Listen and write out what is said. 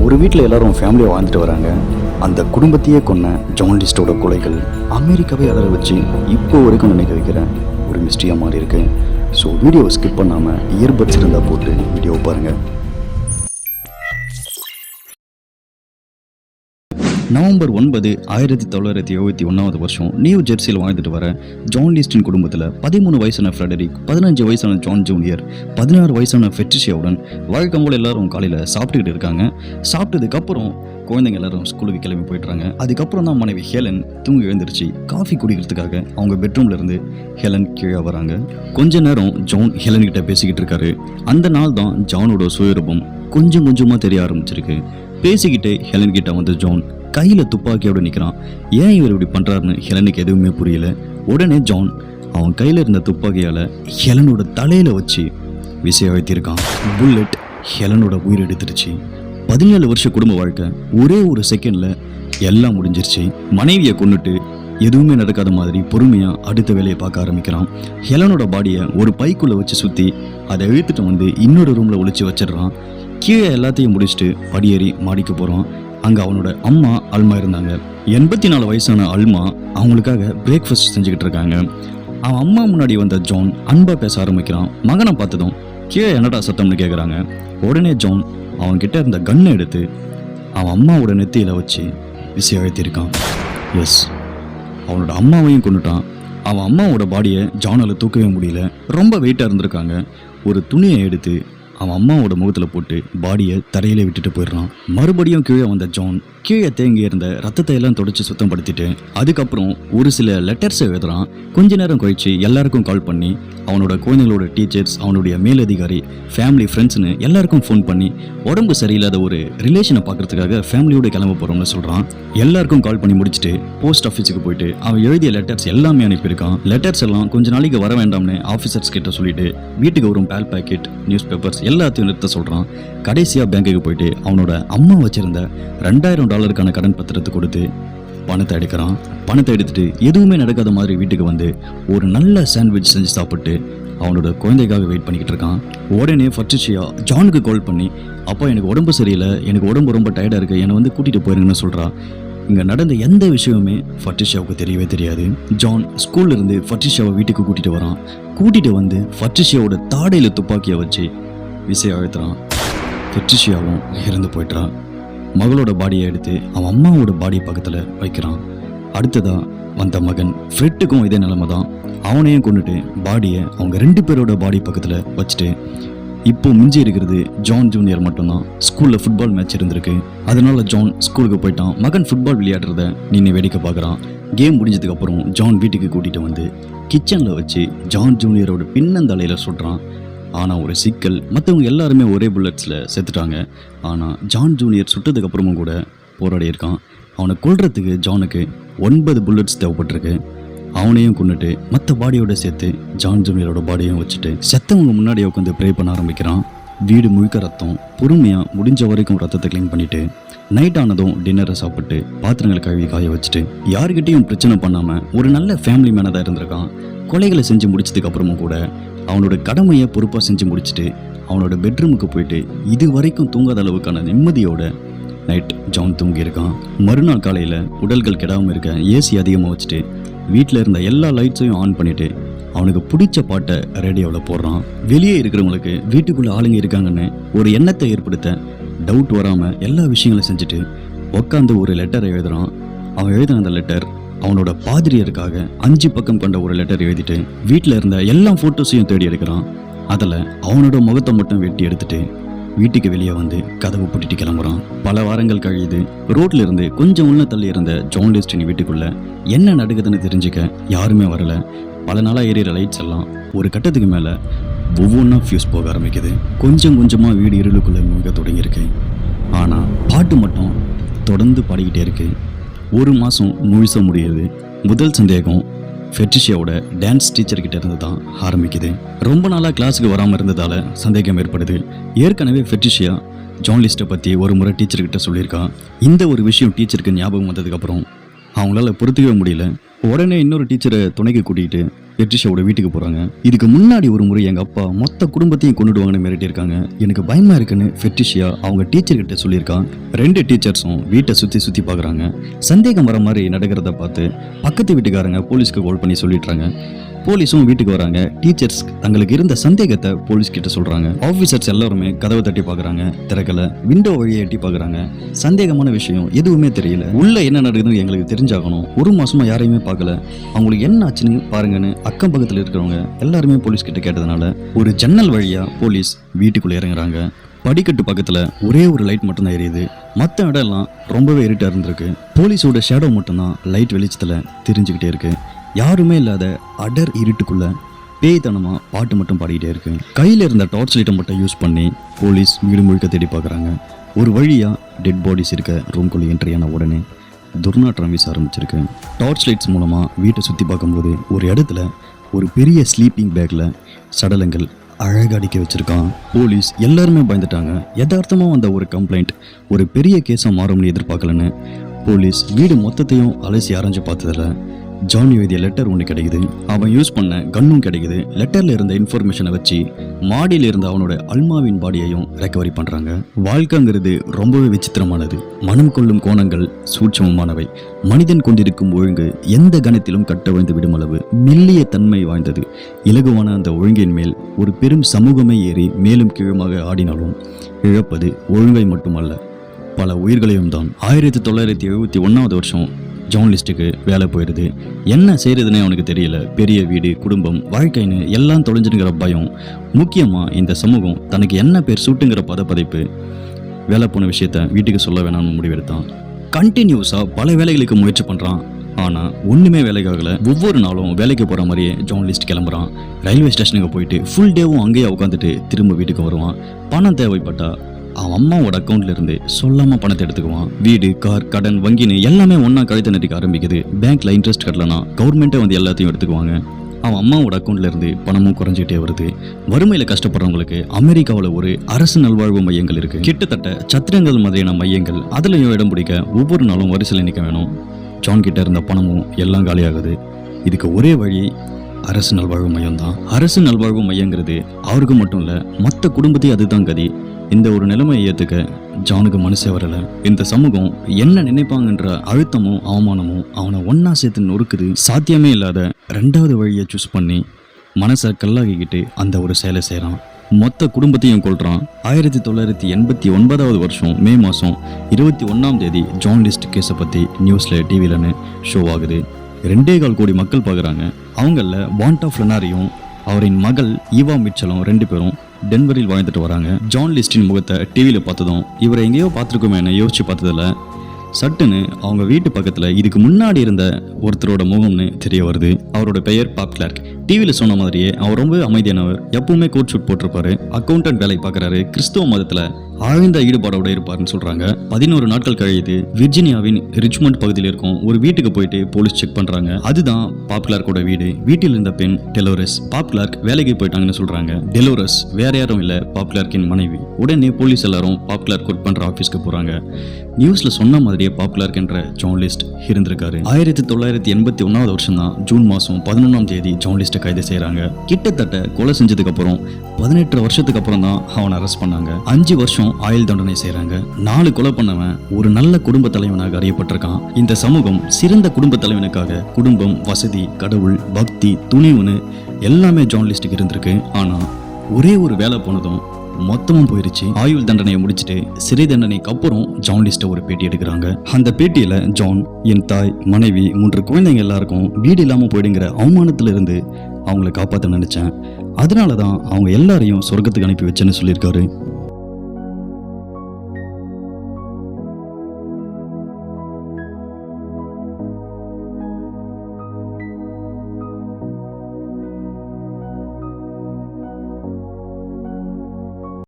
ஒரு வீட்டில் எல்லாரும் ஃபேமிலியாக வாழ்ந்துட்டு வராங்க. அந்த குடும்பத்தையே கொன்ன ஜேர்னலிஸ்டோட கொலைகள் அமெரிக்காவே அலற வச்சு இப்போ வரைக்கும் நினைக்க வைக்கிற ஒரு மிஸ்ட்ரியாக மாறி இருக்கு. ஸோ வீடியோவை ஸ்கிப் பண்ணாமல் இயர்பட்ஸ் இருந்தால் போட்டு வீடியோவை பாருங்கள். நவம்பர் 9, 1971 நியூ ஜெர்சியில் வாழ்ந்துட்டு வர ஜேர்னலிஸ்டின் குடும்பத்தில் 13 வயசான ஃப்ரெடரிக், 15 வயசான ஜான் ஜூனியர், 16 வயசான ஃபெட்ரிஷியாவுடன் வழக்கம் போல் எல்லாரும் காலையில் சாப்பிட்டுக்கிட்டு இருக்காங்க. சாப்பிட்டதுக்கப்புறம் குழந்தைங்க எல்லாரும் ஸ்கூலுக்கு கிளம்பி போயிட்டுறாங்க. அதுக்கப்புறம் தான் மனைவி ஹெலன் தூங்கி எழுந்திருச்சு காஃபி குடிக்கிறதுக்காக அவங்க பெட்ரூம்ல இருந்து ஹெலன் கீழே வராங்க. கொஞ்ச நேரம் ஜான் ஹெலன் கிட்ட பேசிக்கிட்டு இருக்காரு. அந்த நாள் தான் ஜானோட சுயரூபம் கொஞ்சம் கொஞ்சமாக தெரிய ஆரம்பிச்சிருக்கு. பேசிக்கிட்டே ஹெலன் கிட்ட வந்து ஜான் கையில் துப்பாக்கியோட நிற்கிறான். ஏன் இவர் இப்படி பண்ணுறாருன்னு ஹெலனுக்கு எதுவுமே புரியல. உடனே ஜான் அவன் கையில் இருந்த துப்பாக்கியால் ஹெலனோட தலையில் வச்சு விசைய வைத்திருக்கான். புல்லட் ஹெலனோட உயிர் எடுத்துருச்சு. 17 வருஷ குடும்ப வாழ்க்கை ஒரே ஒரு செகண்டில் எல்லாம் முடிஞ்சிருச்சு. மனைவியை கொண்டுட்டு எதுவுமே நடக்காத மாதிரி பொறுமையாக அடுத்த வேலையை பார்க்க ஆரம்பிக்கிறான். ஹெலனோட பாடியை ஒரு பைக்குள்ளே வச்சு சுற்றி அதை இழுத்துட்டு வந்து இன்னொரு ரூமில் ஒழிச்சு வச்சிடுறான். கீழே எல்லாத்தையும் முடிச்சுட்டு படியேறி மாடிக்கு போகிறான். அங்கே அவனோட அம்மா அல்மா இருந்தாங்க. 84 வயசான அல்மா அவங்களுக்காக பிரேக்ஃபாஸ்ட் செஞ்சுக்கிட்டு இருக்காங்க. அவன் அம்மா முன்னாடி வந்த ஜான் அன்பா பேச ஆரம்பிக்கிறான். மகனை பார்த்ததும் கீழே என்னடா சத்தம்னு கேட்குறாங்க. உடனே ஜான் அவன்கிட்ட இருந்த கன்னை எடுத்து அவன் அம்மாவோட நெத்தியில் வச்சு விசை அழுத்திருக்கான். எஸ், அவனோட அம்மாவையும் கொண்டுட்டான். அவன் அம்மாவோட பாடியை ஜானால் தூக்கவே முடியல. ரொம்ப வெயிட்டாக இருந்திருக்காங்க. ஒரு துணியை எடுத்து அவன் அம்மாவோட முகத்தில் போட்டு பாடியை தரையில விட்டுட்டு போயிடுறான். மறுபடியும் கீழே வந்த ஜான் கீழே தேங்கி இருந்த ரத்தத்தை எல்லாம் தொடச்சி சுத்தப்படுத்திட்டு அதுக்கப்புறம் ஒரு சில லெட்டர்ஸை எழுதுறான். கொஞ்ச நேரம் கழிச்சு எல்லாருக்கும் கால் பண்ணி அவனோட குழந்தைங்களோட டீச்சர்ஸ், அவனுடைய மேலதிகாரி, ஃபேமிலி, ஃப்ரெண்ட்ஸ்னு எல்லாருக்கும் ஃபோன் பண்ணி உடம்பு சரியில்லாத ஒரு ரிலேஷனை பார்க்கறதுக்காக ஃபேமிலியோட கிளம்ப போகிறோம்னு சொல்கிறான். எல்லாருக்கும் கால் பண்ணி முடிச்சுட்டு போஸ்ட் ஆஃபீஸுக்கு போயிட்டு அவன் எழுதிய லெட்டர்ஸ் எல்லாமே அனுப்பியிருக்கான். லெட்டர்ஸ் எல்லாம் கொஞ்ச நாளைக்கு வர வேண்டாம்னு ஆஃபீஸர்ஸ் கிட்ட சொல்லிட்டு வீட்டுக்கு வரும் பால் பேக்கெட், நியூஸ் பேப்பர்ஸ் எல்லாத்தையும் நிறுத்த சொல்கிறான். கடைசியாக பேங்குக்கு போயிட்டு அவனோட அம்மா வச்சிருந்த $2000 கடன் பத்திரத்தை கொடுத்து பணத்தை எடுக்கிறான். பணத்தை எடுத்துட்டு எதுவுமே நடக்காத மாதிரி வீட்டுக்கு வந்து ஒரு நல்ல சாண்ட்விச் செஞ்சு சாப்பிட்டு அவனோட குழந்தைக்காக வெயிட் பண்ணிக்கிட்டு இருக்கான். உடனே ஃபட்ரிஷியா ஜானுக்கு கால் பண்ணி, அப்பா எனக்கு உடம்பு சரியில்லை, எனக்கு உடம்பு ரொம்ப டயர்டாக இருக்குது, என்னை வந்து கூட்டிகிட்டு போயிருங்கன்னு சொல்கிறான். இங்கே நடந்த எந்த விஷயமுமே ஃபட்ரிஷியாவுக்கு தெரியவே தெரியாது. ஜான் ஸ்கூல்ல இருந்து ஃபட்ரிஷியாவை வீட்டுக்கு கூட்டிகிட்டு வரான். கூட்டிகிட்டு வந்து ஃபட்ரிஷியாவோட தாடையில் துப்பாக்கியை வச்சு விசையை அழுத்துறான். ஃபட்ரிஷியாவும் இறந்து போயிட்டுறான். மகளோட பாடியை எடுத்து அவன் அம்மாவோட பாடி பக்கத்தில் வைக்கிறான். அடுத்ததா வந்த மகன் ஃப்ரெட்டுக்கும் இதே நிலைமை தான். அவனையும் கொண்டுட்டு பாடியை அவங்க 2 பேரோட பாடி பக்கத்தில் வச்சுட்டு இப்போ மிஞ்சி இருக்கிறது ஜான் ஜூனியர் மட்டும்தான். ஸ்கூலில் ஃபுட்பால் மேட்ச் இருந்திருக்கு. அதனால ஜான் ஸ்கூலுக்கு போயிட்டான். மகன் ஃபுட்பால் விளையாடுறத நின்று வேடிக்கை பார்க்குறான். கேம் முடிஞ்சதுக்கப்புறம் ஜான் வீட்டுக்கு கூட்டிகிட்டு வந்து கிச்சனில் வச்சு ஜான் ஜூனியரோட பின்னந்தலையில் சுடுறான். ஆனால் ஒரு சிக்கல், மற்றவங்க எல்லாருமே ஒரே புல்லட்ஸில் செத்துட்டாங்க. ஆனால் ஜான் ஜூனியர் சுட்டதுக்கப்புறமும் கூட போராடி இருக்கான். அவனை கொல்றதுக்கு ஜானுக்கு 9 புல்லட்ஸ் தேவைப்பட்டிருக்கு. அவனையும் கொண்டுட்டு மற்ற பாடியோட சேர்த்து ஜான் ஜூனியரோட பாடியும் வச்சுட்டு செத்தவங்க முன்னாடியே உட்காந்து ப்ரே பண்ண ஆரம்பிக்கிறான். வீடு முழுக்க ரத்தம். பொறுமையாக முடிஞ்ச வரைக்கும் ரத்தத்தை க்ளீன் பண்ணிட்டு நைட் ஆனதும் டின்னரை சாப்பிட்டு பாத்திரங்களை கழுவி காய வச்சுட்டு யாருக்கிட்டையும் பிரச்சனை பண்ணாமல் ஒரு நல்ல ஃபேமிலி மேனாக தான் இருந்திருக்கான். கொலைகளை செஞ்சு முடிச்சதுக்கு அப்புறமும் கூட அவனோட கடமையை பொறுப்பாக செஞ்சு முடிச்சுட்டு அவனோட பெட்ரூமுக்கு போயிட்டு இது வரைக்கும் தூங்காத அளவுக்கான நிம்மதியோட நைட் ஜான் தூங்கியிருக்கான். மறுநாள் காலையில் உடல்கள் கெடாமல் இருக்க ஏசி அதிகமாக வச்சுட்டு வீட்டில் இருந்த எல்லா லைட்ஸையும் ஆன் பண்ணிட்டு அவனுக்கு பிடிச்ச பாட்டை ரேடியோவில் போடுறான். வெளியே இருக்கிறவங்களுக்கு வீட்டுக்குள்ளே ஆளுங்க இருக்காங்கன்னு ஒரு எண்ணத்தை ஏற்படுத்த டவுட் வராமல் எல்லா விஷயங்களும் செஞ்சுட்டு உட்காந்து ஒரு லெட்டரை எழுதுறான். அவன் எழுதின அந்த லெட்டர் அவனோட பாதிரியருக்காக 5 பக்கம் கொண்ட ஒரு லெட்டர் எழுதிட்டு வீட்டில் இருந்த எல்லா ஃபோட்டோஸையும் தேடி எடுக்கிறான். அதில் அவனோட முகத்தை மட்டும் வெட்டி எடுத்துட்டு வீட்டுக்கு வெளியே வந்து கதவு பூட்டிட்டு கிளம்புறான். பல வாரங்கள் கழியுது. ரோட்ல இருந்து கொஞ்சம் உள்ள தள்ளி இருந்த ஜேர்னலிஸ்டின் வீட்டுக்குள்ள என்ன நடக்குதுன்னு தெரிஞ்சுக்க யாருமே வரல. பல நாளாக எரியிற லைட்ஸ் எல்லாம் ஒரு கட்டத்துக்கு மேலே ஒவ்வொன்றா ஃபியூஸ் போக ஆரம்பிக்குது. கொஞ்சம் கொஞ்சமாக வீடு இருளுக்குள்ளே மூழ்க தொடங்கியிருக்கு. ஆனால் பாட்டு மட்டும் தொடர்ந்து பாடிக்கிட்டே இருக்கு. 1 மாதம் முழுச முடியுது. முதல் சந்தேகம் ஃபெட்ரிஷியாவோட டான்ஸ் டீச்சர்கிட்ட இருந்து தான் ஆரம்பிக்குது. ரொம்ப நாளாக கிளாஸுக்கு வராமல் இருந்ததால் சந்தேகம் ஏற்படுது. ஏற்கனவே ஃபெட்ரிஷியா ஜேர்னலிஸ்ட்டை பற்றி ஒரு முறை டீச்சர்கிட்ட சொல்லியிருக்கா. இந்த ஒரு விஷயம் டீச்சருக்கு ஞாபகம் வந்ததுக்கப்புறம் அவங்களால பொறுத்துக்கவே முடியல. உடனே இன்னொரு டீச்சரை துணைக்கு கூட்டிகிட்டு பெட்ரிஷாவோட வீட்டுக்கு போறாங்க. இதுக்கு முன்னாடி ஒரு முறை எங்க அப்பா மொத்த குடும்பத்தையும் கொண்டுடுவாங்கன்னு மிரட்டி இருக்காங்க. எனக்கு பயமா இருக்குன்னு பெட்ரிஷியா அவங்க டீச்சர் கிட்ட சொல்லியிருக்கான். 2 டீச்சர்ஸும் வீட்டை சுத்தி பாக்குறாங்க. சந்தேகம் வர மாதிரி நடக்கிறத பார்த்து பக்கத்து வீட்டுக்காரங்க போலீஸ்க்கு கால் பண்ணி சொல்லிடுறாங்க. போலீஸும் வீட்டுக்கு வராங்க. டீச்சர்ஸ் தங்களுக்கு இருந்த சந்தேகத்தை போலீஸ் கிட்ட சொல்றாங்க. ஆபீசர்ஸ் எல்லாருமே கதவை தட்டி பாக்குறாங்க, திறக்கல. விண்டோ வழியை எட்டி பாக்குறாங்க. சந்தேகமான விஷயம் எதுவுமே தெரியல. உள்ள என்ன நடக்குதுன்னு எங்களுக்கு தெரிஞ்சாகணும். 1 மாசமா யாரையுமே பார்க்கல, அவங்களுக்கு என்ன ஆச்சுன்னு பாருங்கன்னு அக்கம் பக்கத்துல இருக்கிறவங்க எல்லாருமே போலீஸ் கிட்ட கேட்டதுனால ஒரு ஜன்னல் வழியா போலீஸ் வீட்டுக்குள்ள இறங்குறாங்க. படிக்கட்டு பக்கத்துல ஒரே ஒரு லைட் மட்டும்தான் எரியுது. மற்ற இடம் எல்லாம் ரொம்பவே இருட்டா இருந்திருக்கு. போலீஸோட ஷேடோ மட்டும்தான் லைட் வெளிச்சத்துல தெரிஞ்சுக்கிட்டே இருக்கு. யாருமே இல்லாத அடர் இருட்டுக்குள்ள பேய்தனமா பாட்டு மட்டும் பாடிக்கிட்டே இருக்கு. கையில இருந்த டார்ச் லைட்டை மட்டும் யூஸ் பண்ணி போலீஸ் வீடு முழுக்க தேடி பார்க்குறாங்க. ஒரு வழியா டெட் பாடிஸ் இருக்க ரூம்குள்ள என்ட்ரியான உடனே துர்நாற்றம் வீச ஆரம்பிச்சிருக்கு. டார்ச் லைட்ஸ் மூலமா வீட்டை சுற்றி பார்க்கும்போது ஒரு இடத்துல ஒரு பெரிய ஸ்லீப்பிங் பேக்ல சடலங்கள் அழகாக அடிக்க வச்சிருக்கான். போலீஸ் எல்லாருமே பயந்துட்டாங்க. யதார்த்தமா வந்த ஒரு கம்ப்ளைண்ட் ஒரு பெரிய கேஸாக மாறும்னு எதிர்பார்க்கலன்னு போலீஸ் வீடு மொத்தத்தையும் அலசி ஆராய்ஞ்சு பார்த்ததில்ல ஜான் எழுதிய லெட்டர் ஒன்று கிடைக்குது. அவன் யூஸ் பண்ண கன்னும் கிடைக்குது. லெட்டர்ல இருந்த இன்ஃபர்மேஷனை வச்சு மாடியில் இருந்த அவனோட அல்மாவின் பாடியையும் ரெக்கவரி பண்றாங்க. வாழ்க்கைங்கிறது ரொம்பவே விசித்திரமானது. மனம் கொள்ளும் கோணங்கள் சூட்சமமானவை. மனிதன் கொண்டிருக்கும் ஒழுங்கு எந்த கணத்திலும் கட்டவிழ்ந்து விடும் அளவு மெல்லிய தன்மை வாய்ந்தது. இலகுவான அந்த ஒழுங்கின் மேல் ஒரு பெரும் சமூகமே ஏறி மேலும் கீழுமாக ஆடினாலும் இழப்பது ஒழுங்கை மட்டுமல்ல, பல உயிர்களையும் தான். 1971 வருஷம் ஜான் லிஸ்ட்டுக்கு வேலை போயிடுது. என்ன செய்யறதுன்னே அவனுக்கு தெரியல. பெரிய வீடு, குடும்பம், வாழ்க்கைன்னு எல்லாம் தொலைஞ்சுங்கிற பயம், முக்கியமாக இந்த சமூகம் தனக்கு என்ன பேர் சூட்டுங்கிற பதப்பதைப்பு. வேலை போன விஷயத்த வீட்டுக்கு சொல்ல வேணாம்னு முடிவெடுத்தான். கண்டினியூஸாக பல வேலைகளுக்கு முயற்சி பண்ணுறான். ஆனால் ஒன்றுமே வேலைக்காகல. ஒவ்வொரு நாளும் வேலைக்கு போகிற மாதிரியே ஜான் லிஸ்ட் கிளம்புறான். ரயில்வே ஸ்டேஷனுக்கு போயிட்டு ஃபுல் டேவும் அங்கேயே உட்காந்துட்டு திரும்ப வீட்டுக்கு வருவான். பணம் தேவைப்பட்டா அவன் அம்மாவோட அக்கௌண்ட்ல இருந்து சொல்லாம பணத்தை எடுத்துக்குவான். வீடு, கார், கடன், வங்கின்னு எல்லாமே ஒன்னா கழுத்த நெட்டிக்க ஆரம்பிக்குது. பேங்க்ல இன்ட்ரெஸ்ட் கட்டலனா கவர்மெண்ட்டே வந்து எல்லாத்தையும் எடுத்துக்குவாங்க. அவன் அம்மாவோட அக்கௌண்ட்ல இருந்து பணமும் குறைஞ்சிட்டே வருது. வறுமையில கஷ்டப்படுறவங்களுக்கு அமெரிக்காவில் ஒரு அரசு நல்வாழ்வு மையங்கள் இருக்கு. கிட்டத்தட்ட சத்திரங்கள் மாதிரியான மையங்கள். அதுலயும் இடம் பிடிக்க ஒவ்வொரு நாளும் வரிசையில் நிற்க வேணும். ஜான் கிட்ட இருந்த பணமும் எல்லாம் காலியாகுது. இதுக்கு ஒரே வழி அரசு நல்வாழ்வு மையம் தான். அரசு நல்வாழ்வு மையங்கிறது அவருக்கு மட்டும் இல்ல, மற்ற குடும்பத்தையும் அதுதான் கதி. இந்த ஒரு நிலைமையை ஏற்றுக்க ஜானுக்கு மனசே வரல. இந்த சமூகம் என்ன நினைப்பாங்கன்ற அழுத்தமும் அவமானமும் அவனை ஒன்னா சேர்த்து நொறுக்குது. சாத்தியமே இல்லாத 2வது வழியை சூஸ் பண்ணி மனசை கல்லாகிக்கிட்டு அந்த ஒரு செயலை செய்கிறான். மொத்த குடும்பத்தையும் கொள்றான். 1989 வருஷம் மே மாதம் 21 ஜான் லிஸ்ட் கேஸை பற்றி நியூஸில் டிவிலன்னு ஷோ ஆகுது. 2.25 கோடி மக்கள் பார்க்குறாங்க. அவங்கள வாண்டா ஃப்ளனாரியும் அவரின் மகள் ஈவா மிச்சலும் 2 பேரும் டென்வரில் வாழ்ந்துட்டு வராங்க. ஜான் லிஸ்டின் முகத்தை டிவியில் பார்த்ததும் இவரை எங்கேயோ பார்த்துருக்கோமே யோசிச்சு பார்த்ததில்ல. சட்டுன்னு அவங்க வீட்டு பக்கத்தில் இதுக்கு முன்னாடி இருந்த ஒருத்தரோட முகம்னு தெரிய வருது. அவரோட பெயர் பாப் கிளார்க். டிவியில் சொன்ன மாதிரியே அவர் ரொம்ப அமைதியானவர். எப்பவுமே கோட் ஷூட் போட்டிருப்பாரு. அக்கௌண்டன்ட் வேலை பார்க்குறாரு. கிறிஸ்துவ மதத்தில் ஆழ்ந்த ஈடுபாடோட இருப்பாருன்னு சொல்றாங்க. 11 நாட்கள் கழித்து விர்ஜீனியாவின் ரிச்மண்ட் பகுதியில் இருக்கும் ஒரு வீட்டுக்கு போயிட்டு போலீஸ் செக் பண்றாங்க. அதுதான் பாப் கிளார்க்கோட வீடு. வீட்டில் இருந்த பெண் டெலோரஸ். பாப் கிளார்க் வேலைக்கு போயிட்டாங்கன்னு சொல்றாங்க. டெலோரஸ் வேற யாரும் இல்ல, பாப் கிளார்க்கின் மனைவி. உடனே போலீஸ் எல்லாரும் பாப் கிளார்க் ஒர்க் பண்ற ஆபீஸ்க்கு போறாங்க. நியூஸ்ல சொன்ன மாதிரியே பாப் கிளார்க் என்ற ஜான் லிஸ்ட் இருந்திருக்காரு. 1981 வருஷம் தான் ஜூன் மாசம் 11 ஜான் லிஸ்ட்டை கைது செய்யறாங்க. கிட்டத்தட்ட கொலை செஞ்சதுக்கு அப்புறம் 18 வருஷத்துக்கு அப்புறம் தான் அவனை அரெஸ்ட் பண்ணாங்க. 5 வருஷம் ஆயுள் தண்டனை செய்யறாங்க. 4 கொலை பண்ணவன் ஒரு நல்ல குடும்ப தலைவனாக அறியப்பட்டிருக்கான். இந்த சமூகம் சிறந்த குடும்ப தலைவனுக்காக குடும்பம், வசதி, கடவுள், பக்தி, துணிவுன்னு எல்லாமே ஜான் லிஸ்ட்டுக்கு இருந்திருக்கு. ஆனா ஒரே ஒரு வேலை போனதும் மொத்தமும் போயிருச்சு. ஆயுள் தண்டனையை முடிச்சுட்டு சிறை தண்டனைக்கு அப்புறம் ஜான் லிஸ்ட்டை ஒரு பேட்டி எடுக்கிறாங்க. அந்த பேட்டியில ஜான், என் தாய், மனைவி, 3 குழந்தைங்க எல்லாருக்கும் வீடு இல்லாம போயிடுங்கிற அவமானத்துல இருந்து அவங்களை காப்பாற்ற நினைச்சேன். அதனாலதான் அவங்க எல்லாரையும் சொர்க்கத்துக்கு அனுப்பி வச்சேன்னு சொல்லியிருக்காரு.